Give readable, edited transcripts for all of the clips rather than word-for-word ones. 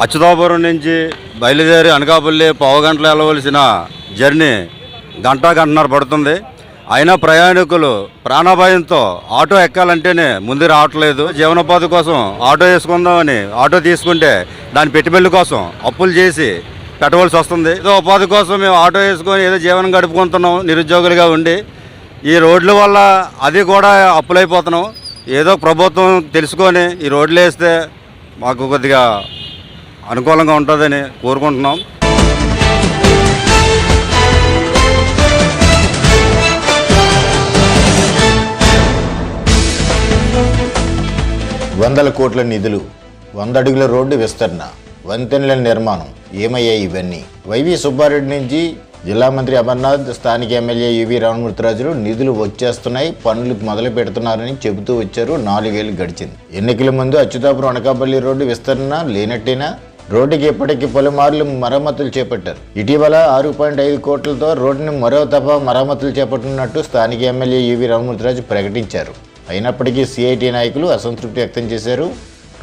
అచ్యుతాపురం నుంచి బయలుదేరి అనకాపల్లి పావుగంటలు వెళ్ళవలసిన జర్నీ గంటన్నర పడుతుంది. అయినా ప్రయాణికులు ప్రాణభయంతో ఆటో ఎక్కాలంటేనే ముందు రావట్లేదు. జీవనోపాధి కోసం ఆటో వేసుకుందామని ఆటో తీసుకుంటే దాని పెట్టుబడుల కోసం అప్పులు చేసి పెట్టవలసి వస్తుంది. ఏదో ఉపాధి కోసం మేము ఆటో వేసుకొని ఏదో జీవనం గడుపుకుంటున్నాం నిరుద్యోగులుగా ఉండి. ఈ రోడ్ల వల్ల అది కూడా అప్పులైపోతున్నాం. ఏదో ప్రభుత్వం తెలుసుకొని ఈ రోడ్లు వేస్తే మాకు కొద్దిగా అనుకూలంగా ఉంటుందని కోరుకుంటున్నాం. వందల కోట్ల నిధులు, 100 అడుగుల రోడ్డు విస్తరణ, వంతెనల నిర్మాణం, ఏమయ్యాయి ఇవన్నీ? వైవి సుబ్బారెడ్డి నుంచి జిల్లా మంత్రి అమర్నాథ్, స్థానిక ఎమ్మెల్యే యువి రామమూర్తిరాజులు నిధులు వచ్చేస్తున్నాయి, పనులు మొదలు పెడుతున్నారని చెబుతూ వచ్చారు. 4 ఏళ్లు గడిచింది. ఎన్నికల ముందు అచ్యుతాపురం అనకాపల్లి రోడ్డు విస్తరణ లేనట్టేనా? రోడ్డుకి ఇప్పటికీ పలుమార్లు మరమ్మతులు చేపట్టారు. ఇటీవల 6.5 కోట్లతో రోడ్డుని మరో తప్ప మరమ్మతులు చేపట్టనున్నట్టు స్థానిక ఎమ్మెల్యే యువి రామమూర్తిరాజు ప్రకటించారు. అయినప్పటికీ సిఐటి నాయకులు అసంతృప్తి వ్యక్తం చేశారు.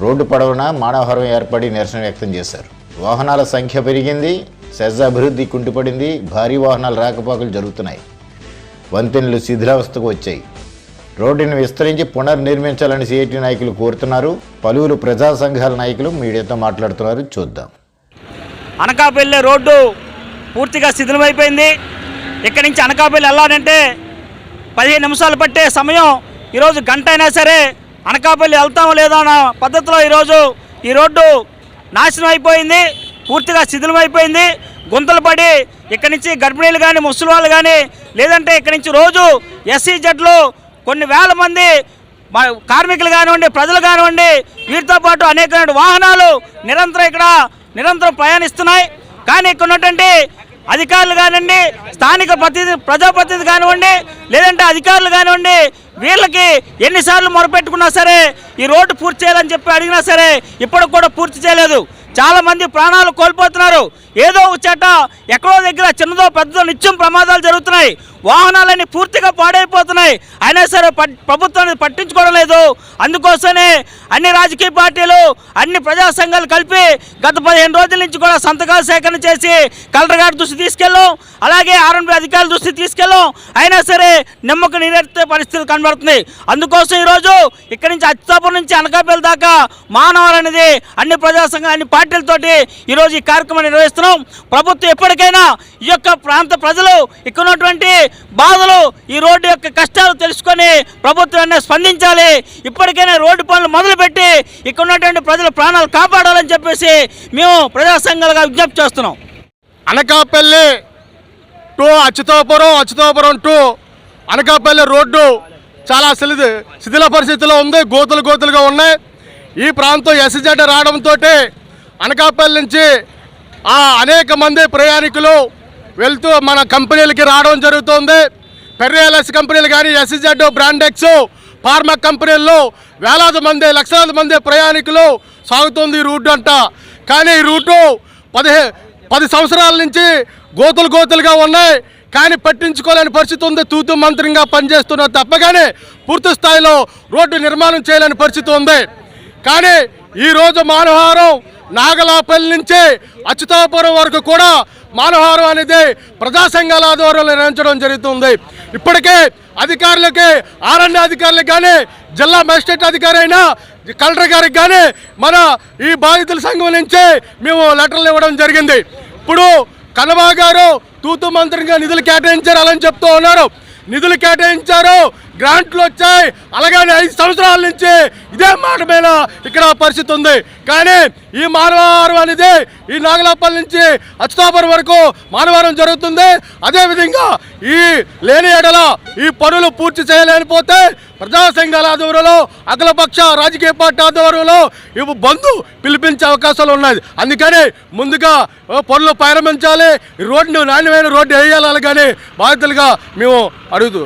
రోడ్డు పొడవునా మానవహారం ఏర్పడి నిరసన వ్యక్తం చేశారు. వాహనాల సంఖ్య పెరిగింది, సెజ్ అభివృద్ధి కుంటుపడింది, భారీ వాహనాల రాకపోకలు జరుగుతున్నాయి, వంతెనలు శిథిలావస్థకు వచ్చాయి. రోడ్డును విస్తరించి పునర్నిర్మించాలని సిఐటి నాయకులు కోరుతున్నారు. పలువురు ప్రజా సంఘాల నాయకులు మీడియాతో మాట్లాడుతున్నారు. చూద్దాం. అనకాపల్లి రోడ్డు పూర్తిగా శిథిలమైపోయింది. ఇక్కడి నుంచి అనకాపల్లి వెళ్ళాలంటే 15 నిమిషాలు పట్టే సమయం ఈరోజు గంట అయినా సరే అనకాపల్లి వెళ్తామో లేదో అన్న పద్ధతిలో ఈరోజు ఈ రోడ్డు నాశనం అయిపోయింది, పూర్తిగా శిథిలమైపోయింది. గుంతలు పడి ఇక్కడి నుంచి గర్భిణీలు కానీ ముసలి వాళ్ళు కానీ లేదంటే ఇక్కడి నుంచి రోజు SEZలు కొన్ని వేల మంది కార్మికులు కానివ్వండి, ప్రజలు కానివ్వండి, వీటితో పాటు అనేకమైన వాహనాలు నిరంతరం ప్రయాణిస్తున్నాయి. కానీ ఇక్కడ ఉన్నటువంటి అధికారులు కానివ్వండి, స్థానిక ప్రజాప్రతినిధి కానివ్వండి, లేదంటే అధికారులు కానివ్వండి, వీళ్ళకి ఎన్నిసార్లు మొరపెట్టుకున్నా సరే ఈ రోడ్డు పూర్తి చేయాలని చెప్పి అడిగినా సరే ఇప్పటికి కూడా పూర్తి చేయలేదు. చాలామంది ప్రాణాలు కోల్పోతున్నారు. ఏదో వచ్చేట ఎక్కడో దగ్గర చిన్నదో పెద్దదో నిత్యం ప్రమాదాలు జరుగుతున్నాయి. వాహనాలన్నీ పూర్తిగా పాడైపోతున్నాయి. అయినా సరే ప్రభుత్వాన్ని పట్టించుకోవడం లేదు. అందుకోసమే అన్ని రాజకీయ పార్టీలు, అన్ని ప్రజా సంఘాలు కలిపి గత 15 రోజుల నుంచి కూడా సంతకాలు సేకరణ చేసి కలెక్టర్ గారి దృష్టి తీసుకెళ్ళాం, అలాగే R&B అధికారుల దృష్టి తీసుకెళ్ళాం. అయినా సరే నిమ్మకు నీరెత్తే పరిస్థితి కనబడుతుంది. అందుకోసం ఈరోజు ఇక్కడి నుంచి అచ్యుతాపురం నుంచి అనకాపల్లి దాకా మానవాళి అనేది అన్ని ప్రజా సంఘాలు, అన్ని పార్టీలతోటి ఈరోజు ఈ కార్యక్రమం నిర్వహిస్తున్నాం. ప్రభుత్వం ఎప్పటికైనా ఈ యొక్క ప్రాంత ప్రజలు ఇక్కడ ఉన్నటువంటి బాధలు, ఈ రోడ్డు యొక్క కష్టాలు తెలుసుకొని ప్రభుత్వాన్ని స్పందించాలి. ఇప్పటికైనా రోడ్డు పనులు మొదలుపెట్టి ఇక్కడ ఉన్నటువంటి ప్రజల ప్రాణాలు కాపాడాలని చెప్పేసి మేము ప్రజా సంఘాలుగా విజ్ఞప్తి చేస్తున్నాం. Anakapalli to Achyutapuram to Anakapalli road చాలా శిథిల పరిస్థితిలో ఉంది. గోతులుగా ఉన్నాయి. ఈ ప్రాంతం SEZ రావడంతో అనకాపల్లి నుంచి అనేక మంది ప్రయాణికులు వెళ్తూ మన కంపెనీలకి రావడం జరుగుతుంది. పెర్రియలస్ కంపెనీలు కానీ, SEZ, బ్రాండెక్స్, ఫార్మా కంపెనీల్లో వేలాది మంది, లక్షలాది మంది ప్రయాణికులు సాగుతుంది ఈ రూట్ అంట. కానీ ఈ రూటు 10 సంవత్సరాల నుంచి గోతులుగా ఉన్నాయి. కానీ పట్టించుకోలేని పరిస్థితి ఉంది. తూతు మంత్రంగా పనిచేస్తున్నారు తప్పగానే పూర్తి స్థాయిలో రోడ్డు నిర్మాణం చేయలేని పరిస్థితి ఉంది. కానీ ఈరోజు మానవహారం నాగలాపల్లి నుంచి అచ్యుతాపురం వరకు కూడా మానవహారం అనేది ప్రజా సంఘాల ఆధ్వర్యంలో నిర్వహించడం జరుగుతుంది. ఇప్పటికే అధికారులకి, R&D అధికారులకు కానీ, జిల్లా మేజిస్ట్రేట్ అధికారి అయినా కలెక్టర్ గారికి కానీ మన ఈ బాధితుల సంఘం నుంచి మేము లెటర్లు ఇవ్వడం జరిగింది. ఇప్పుడు కనబా గారు తూతు మంత్రంగా నిధులు కేటాయించారని చెప్తూ ఉన్నారు. నిధులు కేటాయించారు, గ్రాంట్లు వచ్చాయి, అలాగని 5 సంవత్సరాల నుంచి ఇదే మాట మీద ఇక్కడ పరిస్థితి ఉంది. కానీ ఈ మానవహారం అనేది ఈ నాగలాపల్లి నుంచి అచ్యుతాపురం వరకు మానవహారం జరుగుతుంది. అదేవిధంగా ఈ లేని ఎడల ఈ పనులు పూర్తి చేయలేకపోతే ప్రజా సంఘాల ఆధ్వర్యంలో, అఖిలపక్ష రాజకీయ పార్టీ ఆధ్వర్యంలో ఇవి బంద్ పిలిపించే అవకాశాలు ఉన్నాయి. అందుకని ముందుగా పనులు ప్రారంభించాలి, రోడ్డు నాణ్యమైన రోడ్డు వేయాలి. అలాగని బాధితులుగా మేము అడుగుతూ